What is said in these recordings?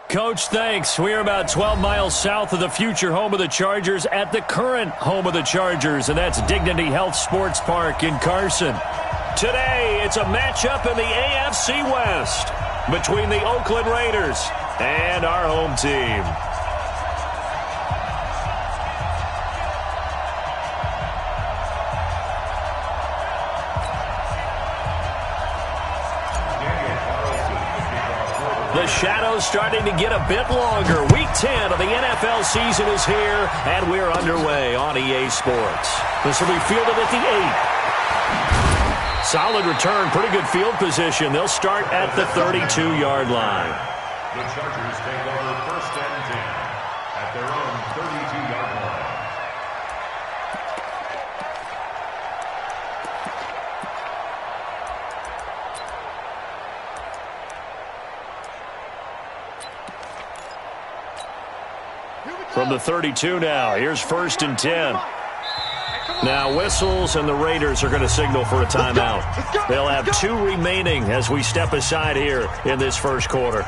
Coach, thanks. We are about 12 miles south of the future home of the Chargers at the current home of the Chargers, and that's Dignity Health Sports Park in Carson. Today, it's a matchup in the AFC West between the Oakland Raiders and our home team. The shadow's starting to get a bit longer. Week 10 of the NFL season is here, and we're underway on EA Sports. This will be fielded at the 8. Solid return, pretty good field position. They'll start at the 32-yard line. The Chargers take over 1st and 10 at their own 32-yard line. From the 32 now, here's 1st and 10. Now whistles, and the Raiders are going to signal for a timeout. They'll have 2 remaining as we step aside here in this first quarter.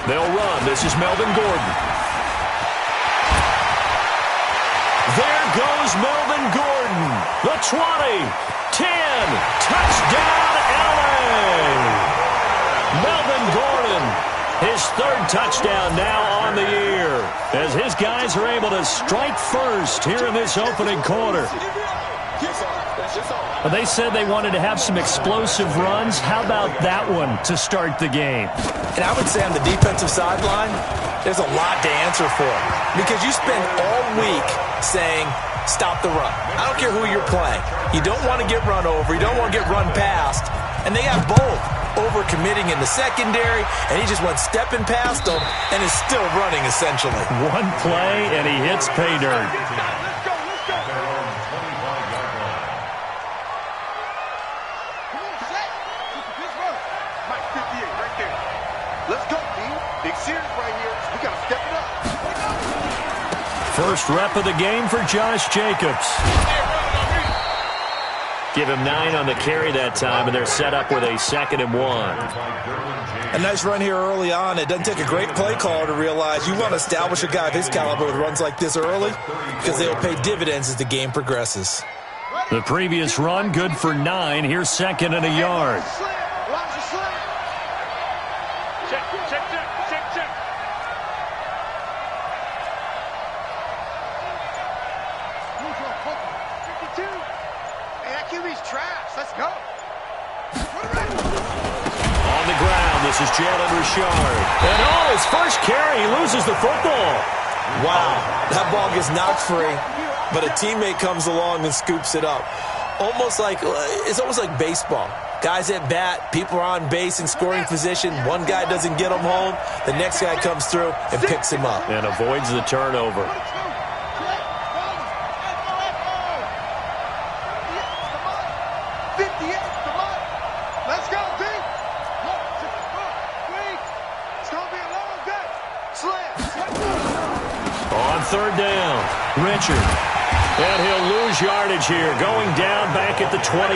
They'll run. This is Melvin Gordon. There goes Melvin Gordon. The 20, 10, touchdown LA. Melvin Gordon, his 3rd touchdown now on the year, as his guys are able to strike first here in this opening quarter. Well, they said they wanted to have some explosive runs. How about that one to start the game? And I would say on the defensive sideline, there's a lot to answer for. Because you spend all week saying, stop the run. I don't care who you're playing. You don't want to get run over. You don't want to get run past. And they have both over-committing in the secondary, and he just went stepping past them and is still running, essentially. One play, and he hits pay dirt. First rep of the game for Josh Jacobs. Give him 9 on the carry that time, and they're set up with a 2nd and 1. A nice run here early on. It doesn't take a great play caller to realize you want to establish a guy of his caliber with runs like this early because they will pay dividends as the game progresses. The previous run, good for 9. Here's 2nd and a yard. This is Jalen Richard. And his first carry, he loses the football. Wow, that ball gets knocked free, but a teammate comes along and scoops it up. It's almost like baseball. Guys at bat, people are on base in scoring position. One guy doesn't get him home. The next guy comes through and picks him up. And avoids the turnover. Third down, Richard. And he'll lose yardage here, going down back at the 28.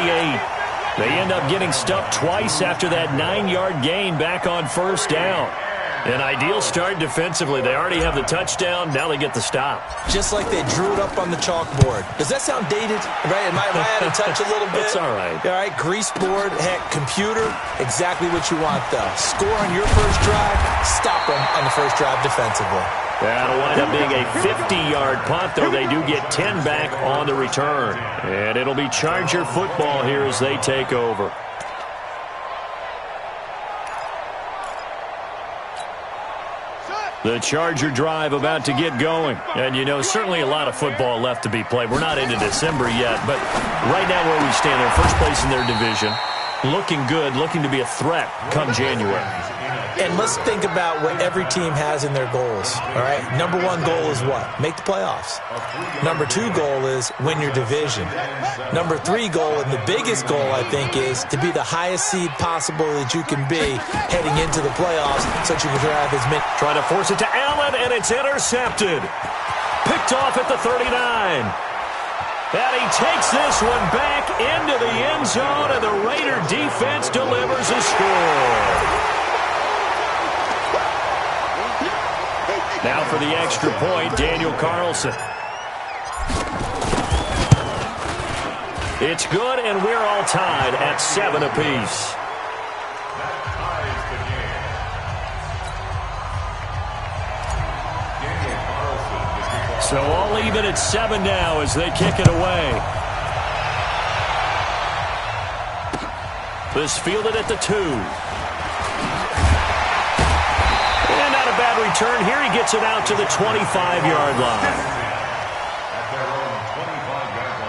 They end up getting stuffed twice after that 9-yard gain back on 1st down. An ideal start defensively. They already have the touchdown. Now they get the stop. Just like they drew it up on the chalkboard. Does that sound dated? Right? Am I out of touch a little bit? It's all right. All right, grease board, heck, computer, exactly what you want, though. Score on your first drive, stop them on the first drive defensively. That'll wind up being a 50-yard punt, though they do get 10 back on the return. And it'll be Charger football here as they take over. The Charger drive about to get going. And, certainly a lot of football left to be played. We're not into December yet, but right now where we stand, they're first place in their division. Looking good, looking to be a threat come January. And let's think about what every team has in their goals, all right? Number one goal is what? Make the playoffs. Number two goal is win your division. Number three goal, and the biggest goal, I think, is to be the highest seed possible that you can be heading into the playoffs so that you can drive as many. Trying to force it to Allen, and it's intercepted. Picked off at the 39. And he takes this one back into the end zone, and the Raider defense delivers a score. Now for the extra point, Daniel Carlson. It's good, and we're all tied at 7 apiece. So all even at 7 now as they kick it away. This fielded at the 2. And not a bad return. Here he gets it out to the 25-yard line. At their own 25-yard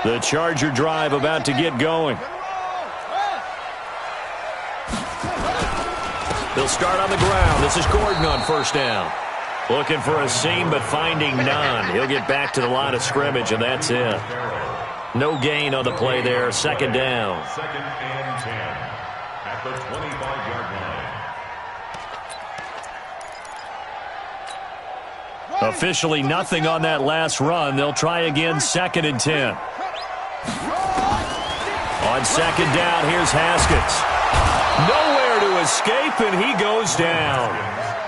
line. The Charger drive about to get going. They'll start on the ground. This is Gordon on first down. Looking for a seam, but finding none. He'll get back to the line of scrimmage, and that's it. No gain on the play there. Second down. Second and 10 at the 25-yard line. Officially nothing on that last run. They'll try again, second and 10. On second down, here's Haskins. Nowhere to escape, and he goes down.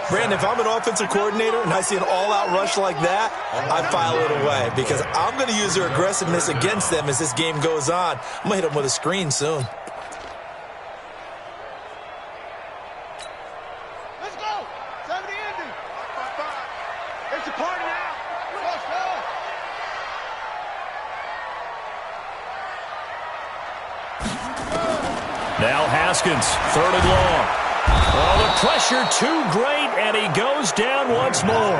Brandon, if I'm an offensive coordinator and I see an all-out rush like that, I file it away because I'm going to use their aggressiveness against them as this game goes on. I'm going to hit them with a screen soon. Let's go. 70 ending. 5-5. It's a party now. Let's go. Now Haskins, third and long. Oh, the pressure too great, and he goes down once more.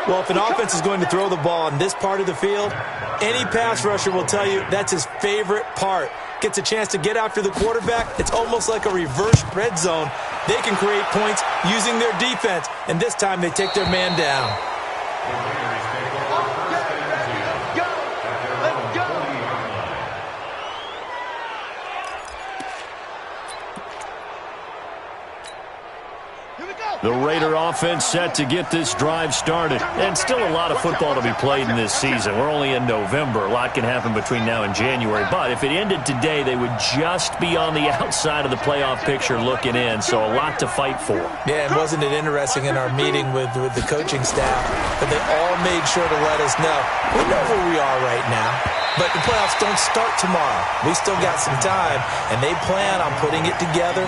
Well, if an offense is going to throw the ball in this part of the field, any pass rusher will tell you that's his favorite part. Gets a chance to get after the quarterback. It's almost like a reverse red zone. They can create points using their defense, and this time they take their man down. The Raider offense set to get this drive started. And still a lot of football to be played in this season. We're only in November. A lot can happen between now and January. But if it ended today, they would just be on the outside of the playoff picture looking in. So a lot to fight for. Yeah, and wasn't it interesting in our meeting with the coaching staff that they all made sure to let us know, we know where we are right now. But the playoffs don't start tomorrow. We still got some time, and they plan on putting it together,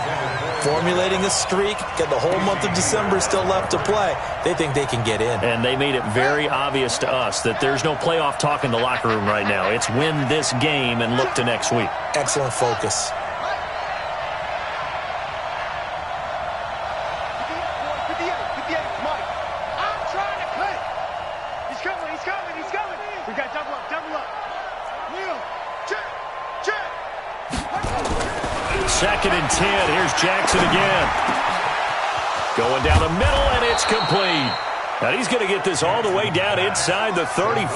formulating a streak, got the whole month of December still left to play. They think they can get in. And they made it very obvious to us that there's no playoff talk in the locker room right now. It's win this game and look to next week. Excellent focus. Second and 10. Here's Jackson again. Going down the middle, and it's complete. Now he's going to get this all the way down inside the 35.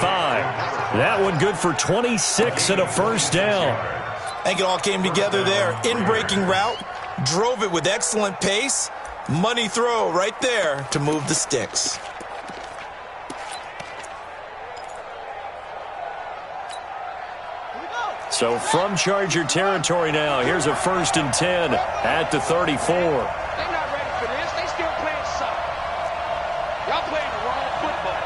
That one good for 26 and a first down. I think it all came together there. In-breaking route, drove it with excellent pace. Money throw right there to move the sticks. So from Charger territory now, here's a first and 10 at the 34. They're not ready for this. They still playing soccer. Y'all playing the wrong football.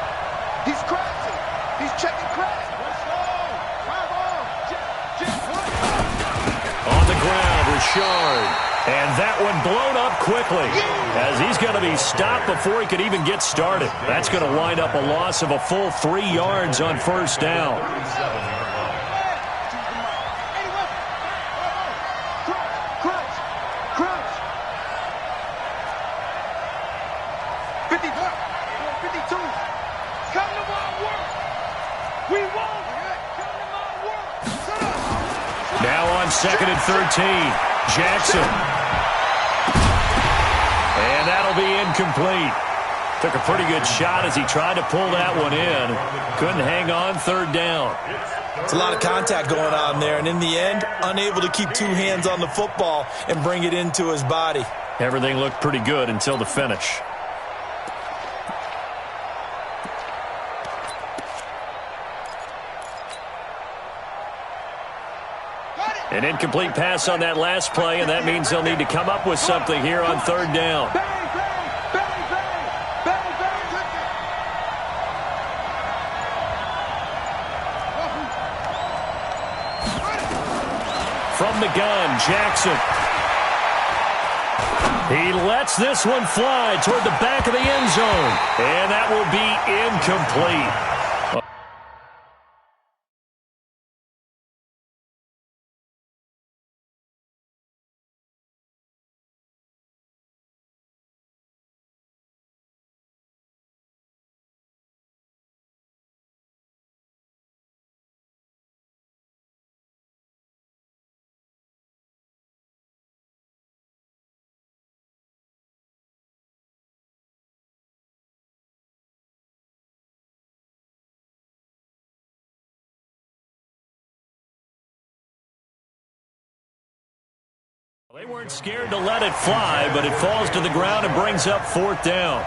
He's crossing. He's checking crack. Let's go. Drive on. On the ground, Richard. And that one blown up quickly as he's going to be stopped before he could even get started. That's going to wind up a loss of a full 3 yards on first down. on 2nd and 13. Jackson. And that'll be incomplete. Took a pretty good shot as he tried to pull that one in. Couldn't hang on 3rd down. It's a lot of contact going on there, and in the end, unable to keep 2 hands on the football and bring it into his body. Everything looked pretty good until the finish. An incomplete pass on that last play, and that means they'll need to come up with something here on 3rd down. From the gun, Jackson. He lets this one fly toward the back of the end zone, and that will be incomplete. They weren't scared to let it fly, but it falls to the ground and brings up 4th down.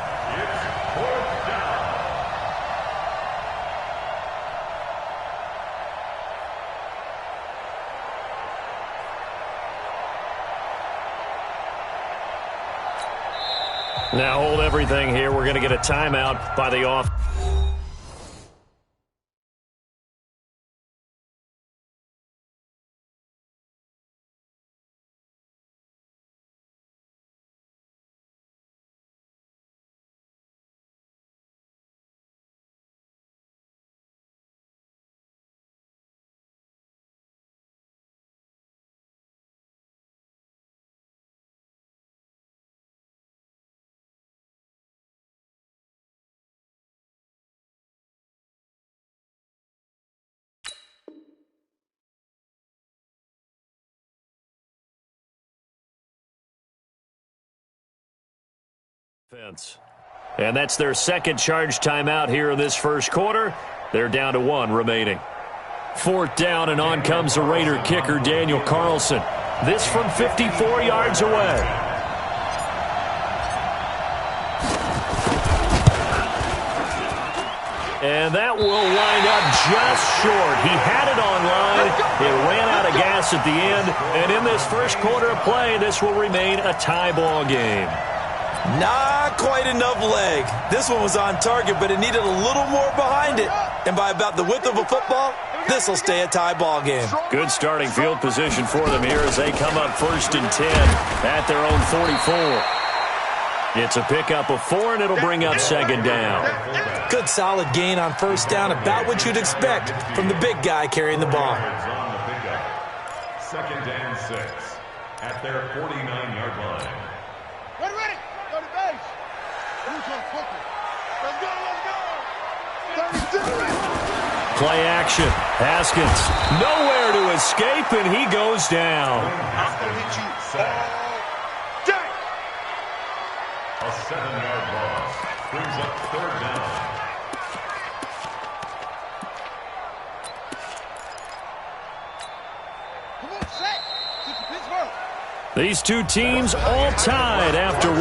Now hold everything here. We're going to get a timeout by the offense. And that's their second charge timeout here in this first quarter. They're down to 1 remaining. 4th down, and on comes the Raider kicker, Daniel Carlson. This from 54 yards away. And that will wind up just short. He had it on line. It ran out of gas at the end. And in this first quarter of play, this will remain a tie ball game. Not quite enough leg. This one was on target, but it needed a little more behind it. And by about the width of a football, this will stay a tie ball game. Good starting field position for them here as they come up 1st and 10 at their own 44. It's a pickup of 4, and it'll bring up 2nd down. Good solid gain on 1st down, about what you'd expect from the big guy carrying the ball. 2nd and 6 at their 49-yard line. Ready. Go to base. Let's go. 32. Play action. Haskins nowhere to escape, and he goes down. I'm going to hit you all day. A 7-yard loss brings up 3rd down. Come on, set. Get to Pittsburgh. These two teams all tied after 1.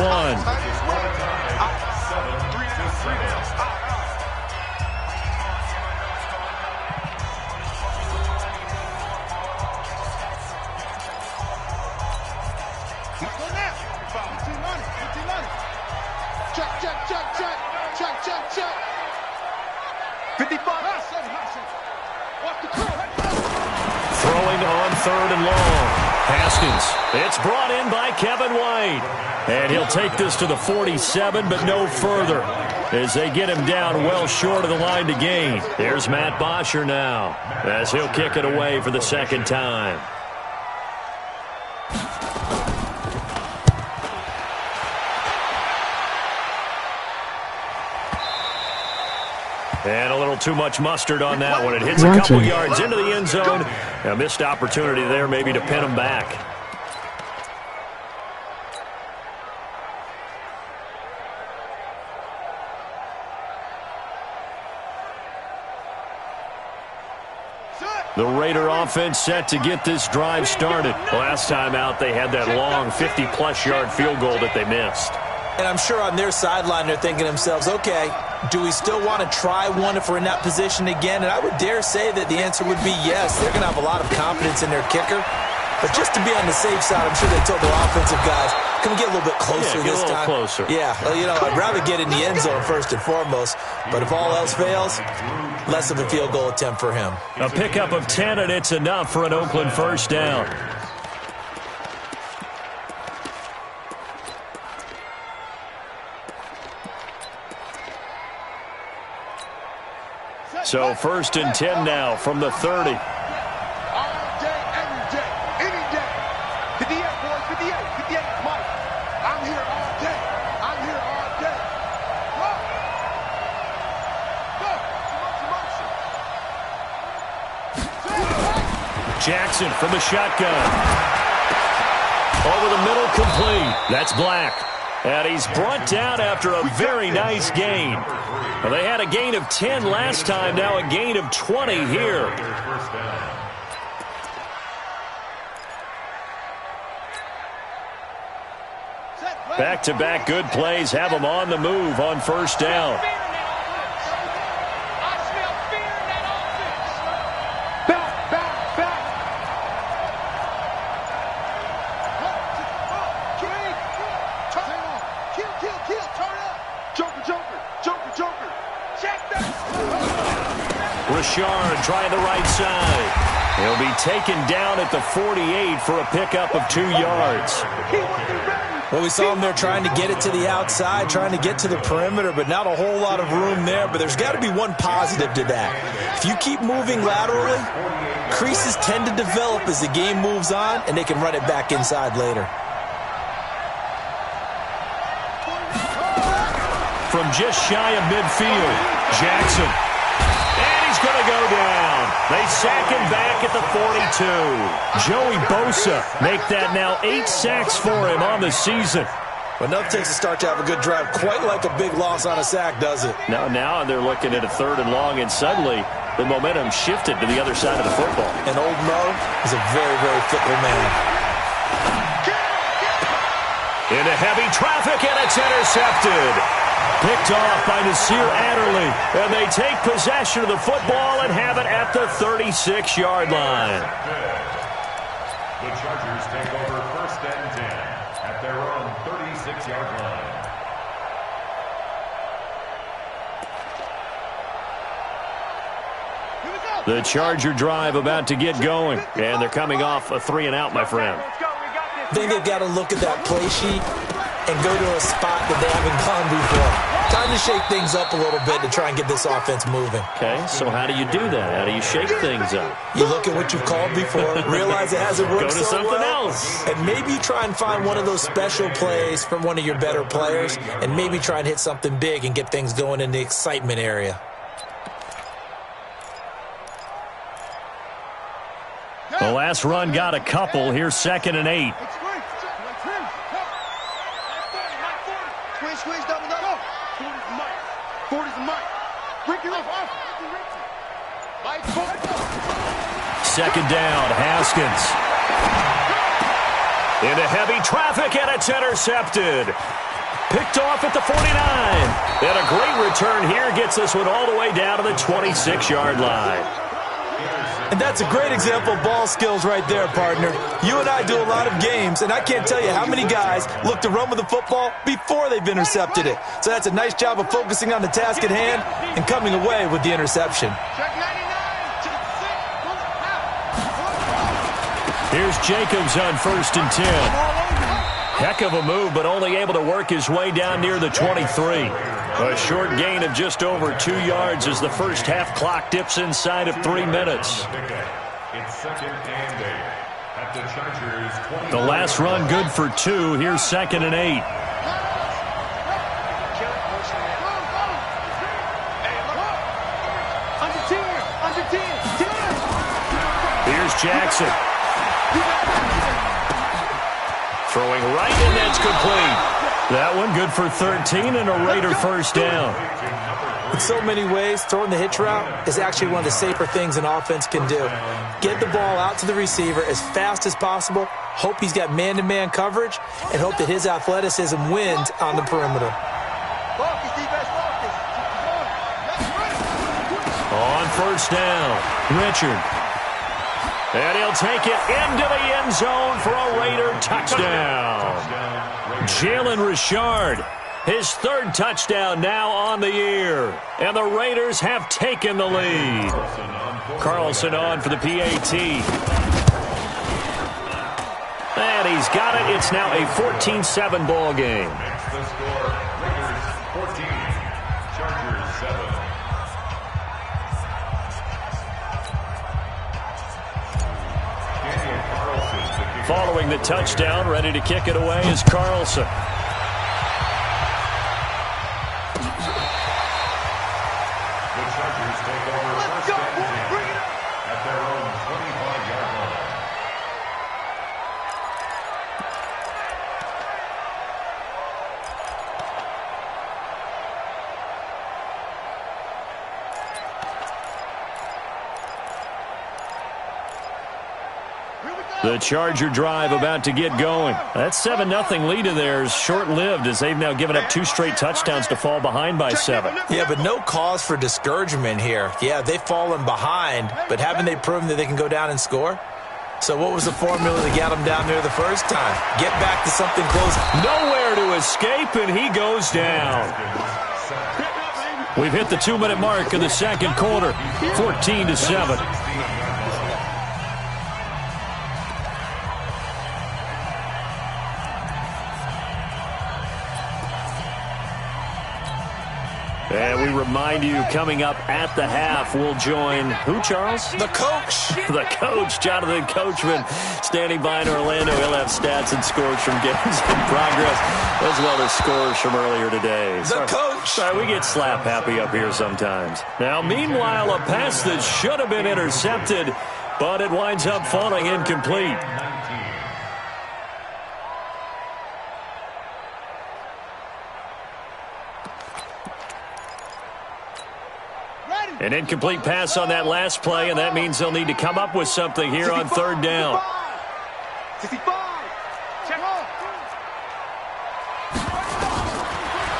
Check. 55. Throwing on 3rd and long. Haskins. It's brought in by Kevin White. And he'll take this to the 47, but no further, as they get him down well short of the line to gain. There's Matt Bosher now, as he'll kick it away for the 2nd time. And a little too much mustard on that one. It hits a couple yards into the end zone. A missed opportunity there maybe to pin him back. The Raider offense set to get this drive started. Last time out, they had that long 50-plus yard field goal that they missed. And I'm sure on their sideline they're thinking to themselves, okay, do we still want to try one if we're in that position again? And I would dare say that the answer would be yes. They're going to have a lot of confidence in their kicker. But just to be on the safe side, I'm sure they told their offensive guys, can we get a little bit closer this time? Closer. Yeah, well, you know, I'd rather get in the end zone first and foremost. But if all else fails, less of a field goal attempt for him. A pickup of 10, and it's enough for an Oakland first down. So 1st and 10 now from the 30. All day, every day, any day. 58, boys, 58, 58, Mike. I'm here all day. I'm here all day. Go. Go. Motion. Jackson from the shotgun. Over the middle, complete. That's Black. And he's brought down after a very nice gain. Well, they had a gain of 10 last time, now a gain of 20 here. Back-to-back good plays have them on the move on first down. Richard trying the right side. He'll be taken down at the 48 for a pickup of 2 yards. Well, we saw him there trying to get it to the outside, trying to get to the perimeter, but not a whole lot of room there. But there's got to be one positive to that. If you keep moving laterally, creases tend to develop as the game moves on, and they can run it back inside later. From just shy of midfield, Jackson. And he's going to go down. They sack him back at the 42. Joey Bosa make that now 8 sacks for him on the season. But nothing takes a start to have a good drive quite like a big loss on a sack, does it? Now they're looking at a 3rd and long, and suddenly the momentum shifted to the other side of the football. And old Mo is a very, very fickle man. Into heavy traffic, and it's intercepted. Picked off by Nasir Adderley. And they take possession of the football and have it at the 36-yard line. The Chargers take over 1st and 10 at their own 36-yard line. The Charger drive about to get going. And they're coming off a 3-and-out, my friend. I think they've got to look at that play sheet and go to a spot that they haven't gone before. Time to shake things up a little bit to try and get this offense moving. Okay, so how do you do that? How do you shake things up? You look at what you've called before, realize it hasn't worked Go to so something well, else. and maybe try and find one of those special plays from one of your better players, and maybe try and hit something big and get things going in the excitement area. The last run got a couple. Here's 2nd and 8. Squeeze, double. 40's Mike. 40's Mike. Ricky. 2nd down, Haskins. Into heavy traffic, and it's intercepted. Picked off at the 49. And a great return here gets this one all the way down to the 26-yard line. And that's a great example of ball skills right there, partner. You and I do a lot of games, and I can't tell you how many guys look to run with the football before they've intercepted it. So that's a nice job of focusing on the task at hand and coming away with the interception. Here's Jacobs on 1st and 10. Heck of a move, but only able to work his way down near the 23. A short gain of just over 2 yards as the first half clock dips inside of 3 minutes. It's 2nd and 8 at the Chargers 20. The last run good for 2. Here's 2nd and 8. Jackson. Throwing right, and that's complete. That one good for 13 and a Raider first down. In so many ways, throwing the hitch route is actually one of the safer things an offense can do. Get the ball out to the receiver as fast as possible, hope he's got man-to-man coverage, and hope that his athleticism wins on the perimeter. On first down, Richard. And he'll take it into the end zone for a Raider touchdown. Jalen Richard, his third touchdown now on the year. And the Raiders have taken the lead. Carlson on for the PAT. And he's got it. It's now a 14-7 ball game. The score, Raiders 14, Chargers 7. Following the touchdown, ready to kick it away is Carlson. The Chargers take over first and 10 at their own 25-yard line. The Charger drive about to get going. That 7-0 lead of theirs short-lived as they've now given up 2 straight touchdowns to fall behind by 7. Yeah, but no cause for discouragement here. Yeah, they've fallen behind, but haven't they proven that they can go down and score? So what was the formula to get them down there the first time? Get back to something close. Nowhere to escape, and he goes down. We've hit the 2-minute mark in the second quarter, 14-7. And we remind you, coming up at the half, we'll join who, Charles? The coach. The coach, Jonathan Coachman, standing by in Orlando. He'll have stats and scores from games in progress, as well as scores from earlier today. The coach. Sorry, we get slap happy up here sometimes. Now, meanwhile, a pass that should have been intercepted, but it winds up falling incomplete. An incomplete pass on that last play, and that means they'll need to come up with something here on third down.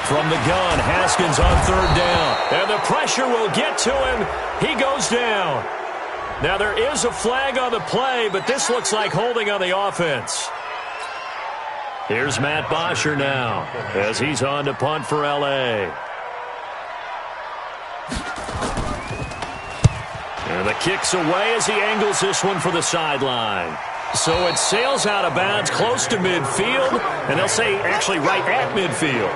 From the gun, Haskins on third down. And the pressure will get to him. He goes down. Now, there is a flag on the play, but this looks like holding on the offense. Here's Matt Bosher now as he's on to punt for L.A. And the kick's away as he angles this one for the sideline. So it sails out of bounds close to midfield, and they'll say actually right at midfield.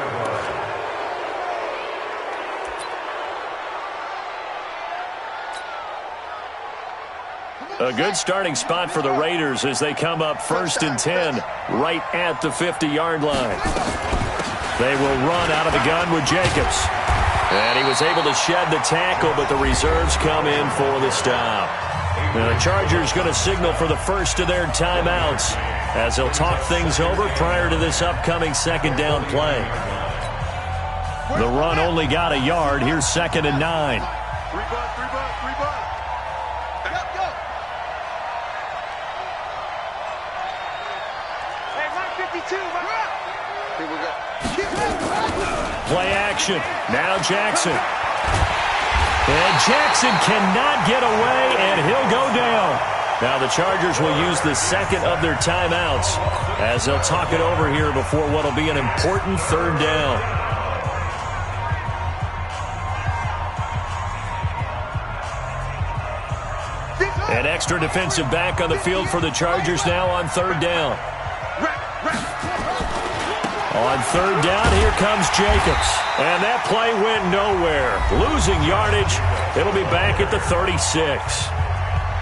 A good starting spot for the Raiders as they come up 1st and 10 right at the 50-yard line. They will run out of the gun with Jacobs. And he was able to shed the tackle, but the reserves come in for the stop. Now the Chargers going to signal for the first of their timeouts as they'll talk things over prior to this upcoming second down play. The run only got a yard. Here's 2nd and 9. Play action. Now Jackson. And Jackson cannot get away, and he'll go down. Now the Chargers will use the second of their timeouts as they'll talk it over here before what will be an important third down. An extra defensive back on the field for the Chargers now on third down. On third down, here comes Jacobs. And that play went nowhere. Losing yardage. It'll be back at the 36.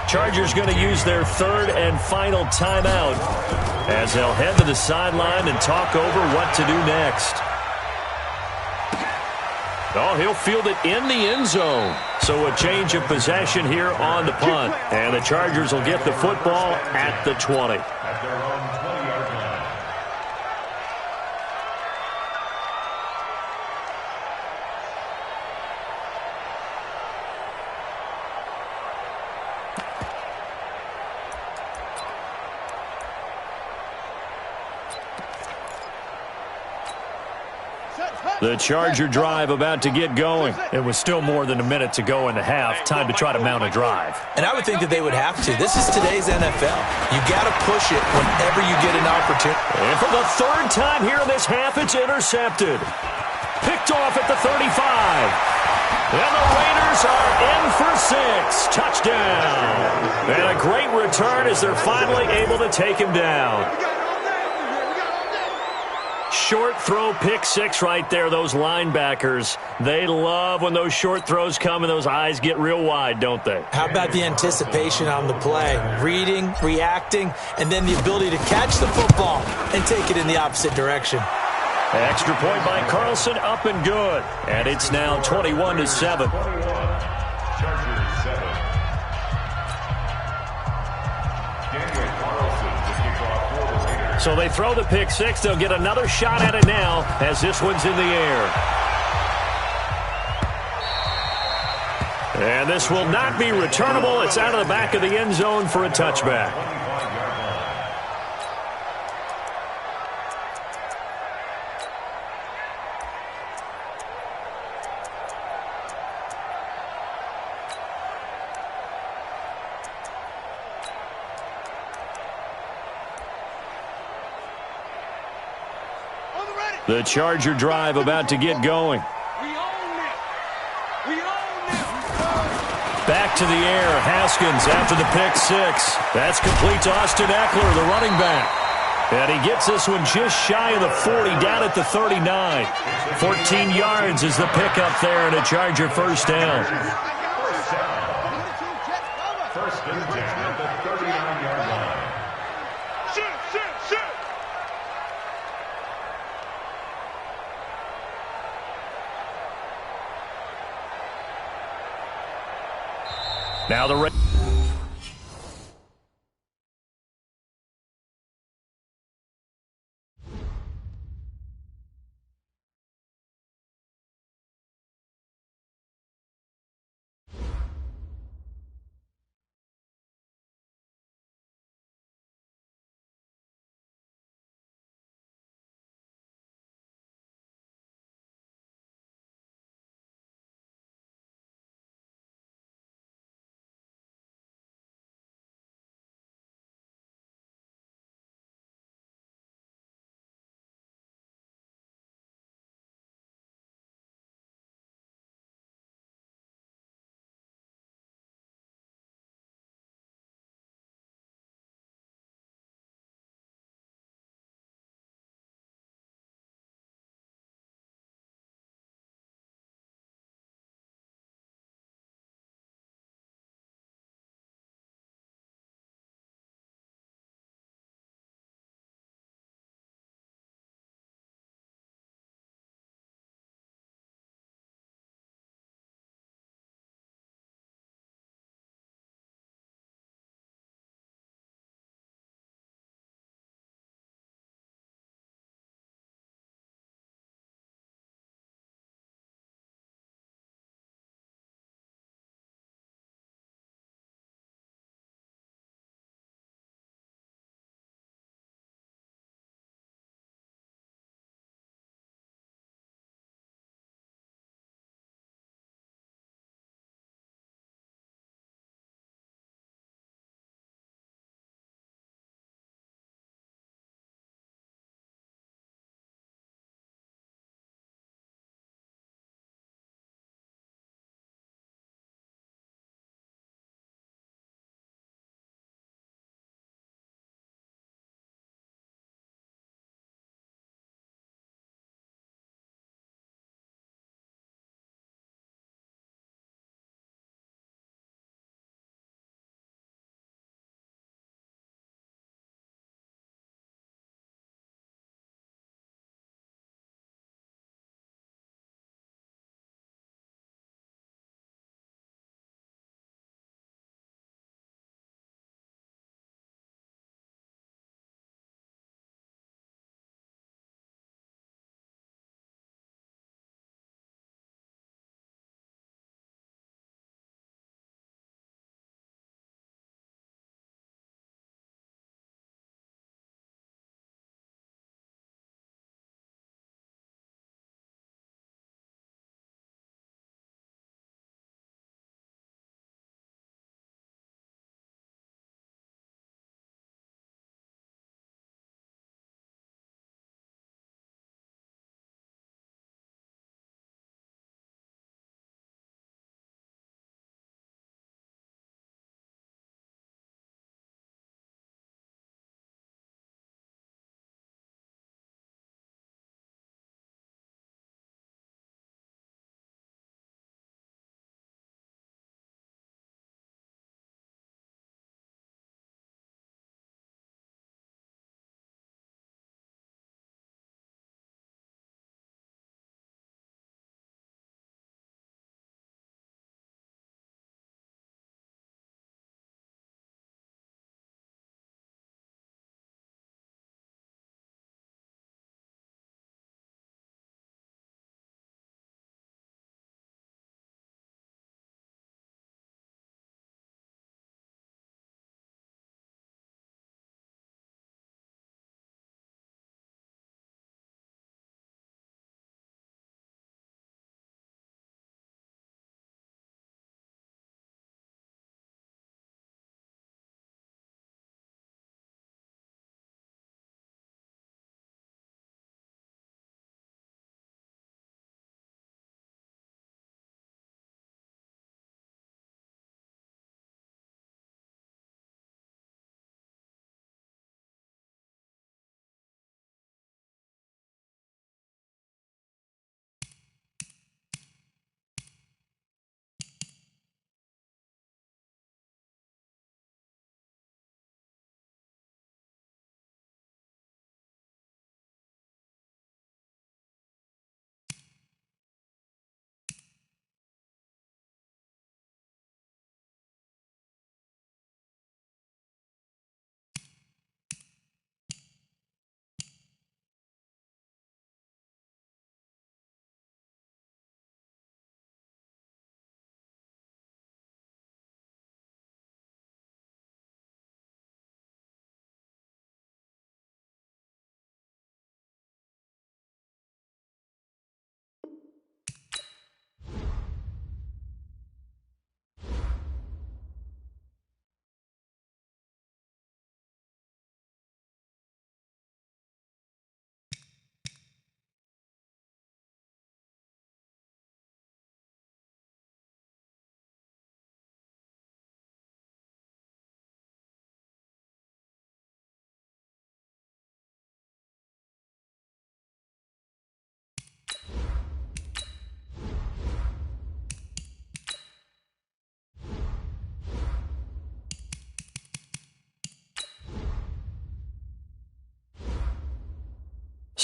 Chargers going to use their third and final timeout as they'll head to the sideline and talk over what to do next. Oh, he'll field it in the end zone. So a change of possession here on the punt. And the Chargers will get the football at the 20. At their own 20-yard line. The Charger drive about to get going. It was still more than a minute to go in the half. Time to try to mount a drive. And I would think that they would have to. This is today's NFL. You got to push it whenever you get an opportunity. And for the third time here in this half, it's intercepted. Picked off at the 35. And the Raiders are in for 6. Touchdown. And a great return as they're finally able to take him down. Short throw, pick 6 right there. Those linebackers, they love when those short throws come and those eyes get real wide, don't they? How about the anticipation on the play? Reading, reacting, and then the ability to catch the football and take it in the opposite direction. Extra point by Carlson, up and good. And it's now 21-7. Chargers 7. Daniel Carlson to kick off for the Raiders. So they throw the pick 6. They'll get another shot at it now as this one's in the air. And this will not be returnable. It's out of the back of the end zone for a touchback. 25-yard line. The Charger drive about to get going. Back to the air. Haskins after the pick 6. That's complete to Austin Eckler, the running back. And he gets this one just shy of the 40, down at the 39. 14 yards is the pickup there, and a Charger first down. First and 10 at the 39-yard line. Now the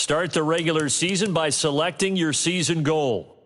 Start the regular season by selecting your season goal.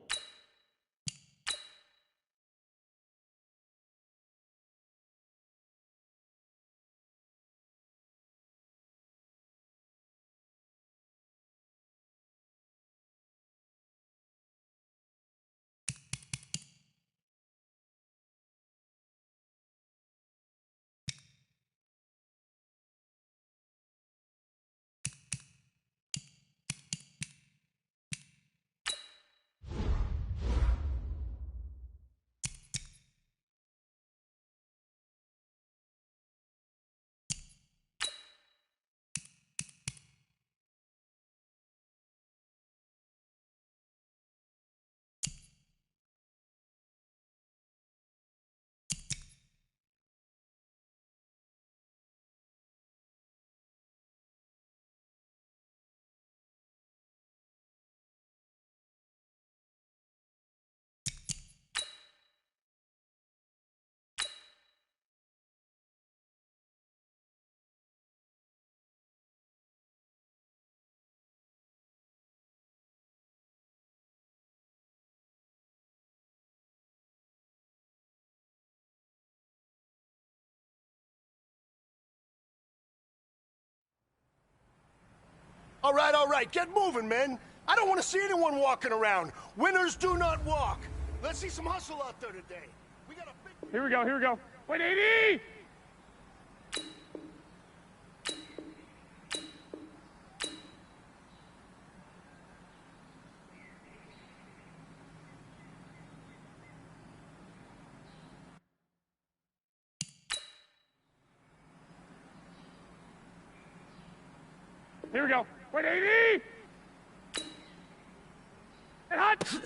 All right, get moving, men. I don't want to see anyone walking around. Winners do not walk. Let's see some hustle out there today. We got a big... Here we go. Wait, 80! Here we go. Wait, 80! And hot!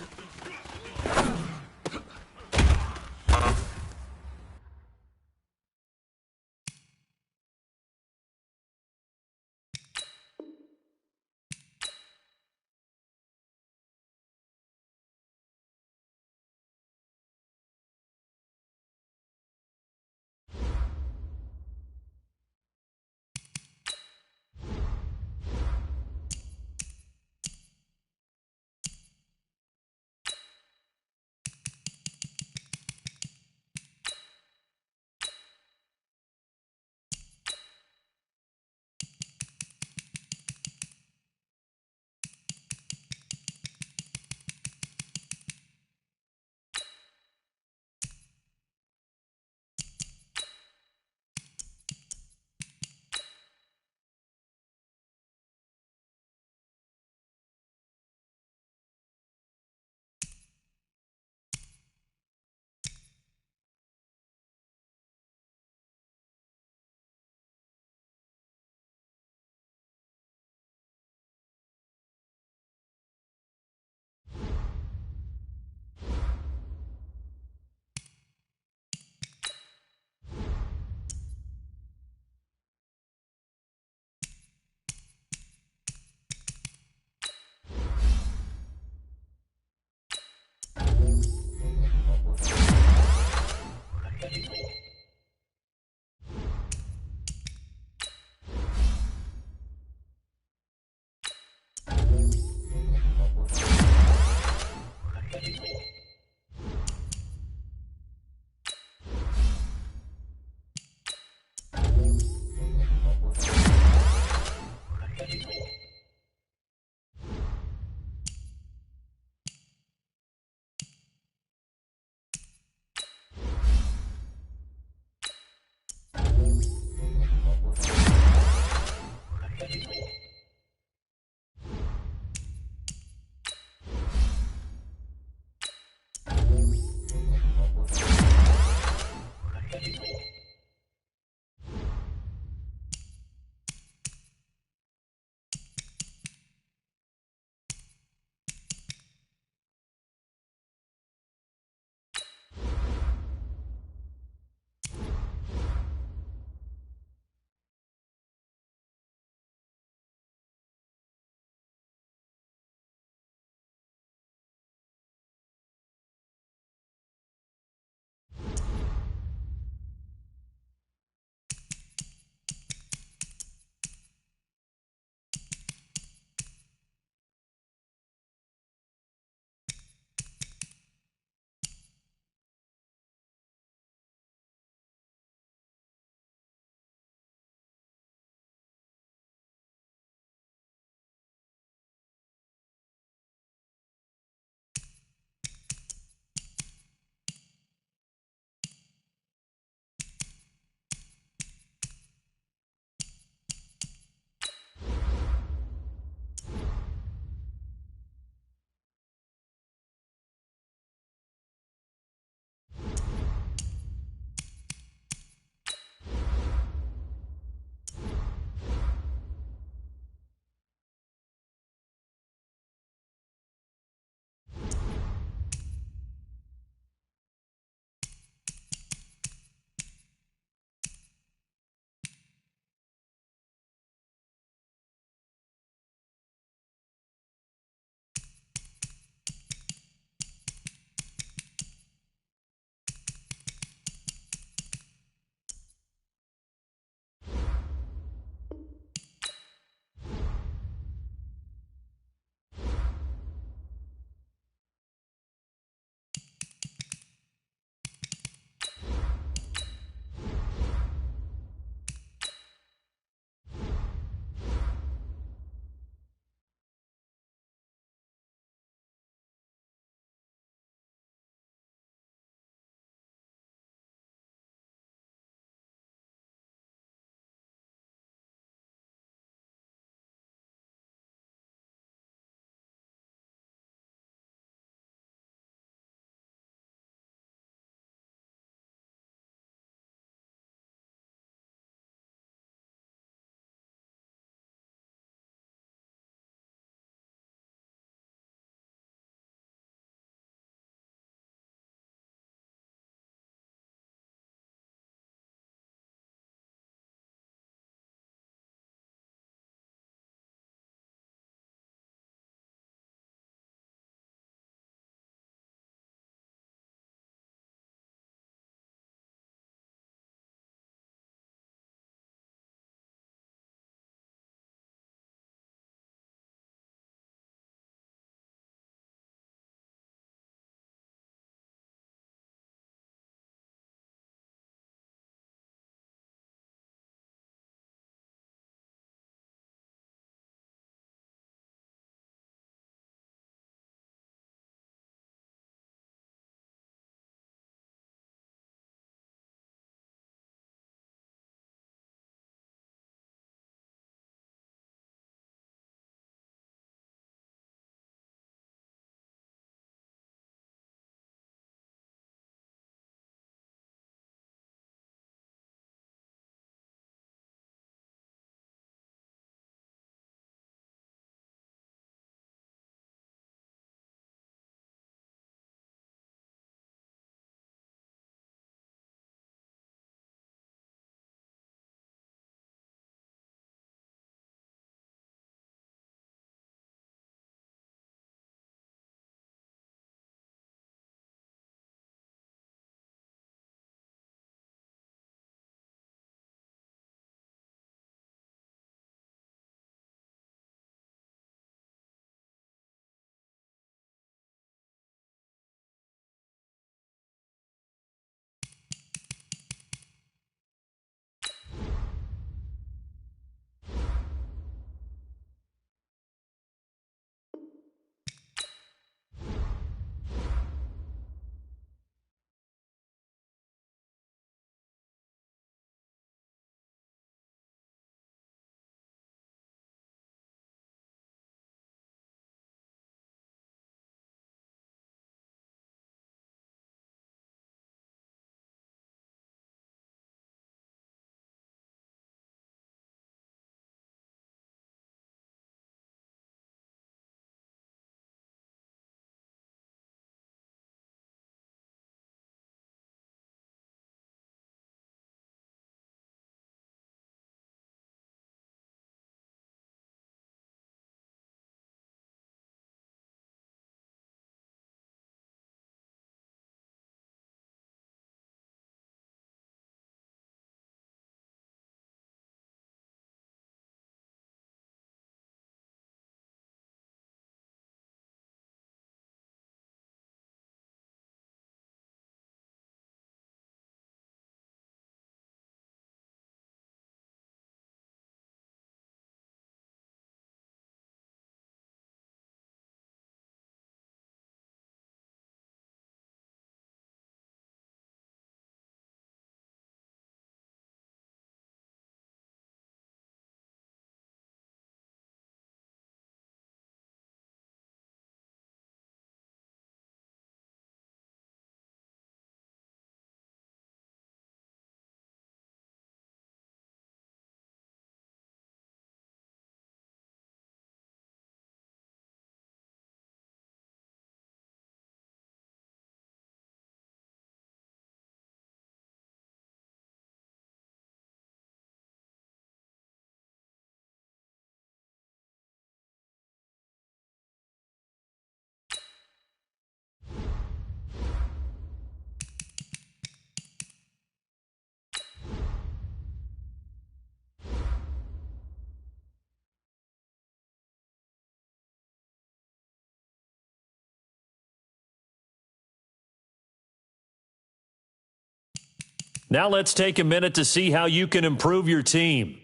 Now let's take a minute to see how you can improve your team.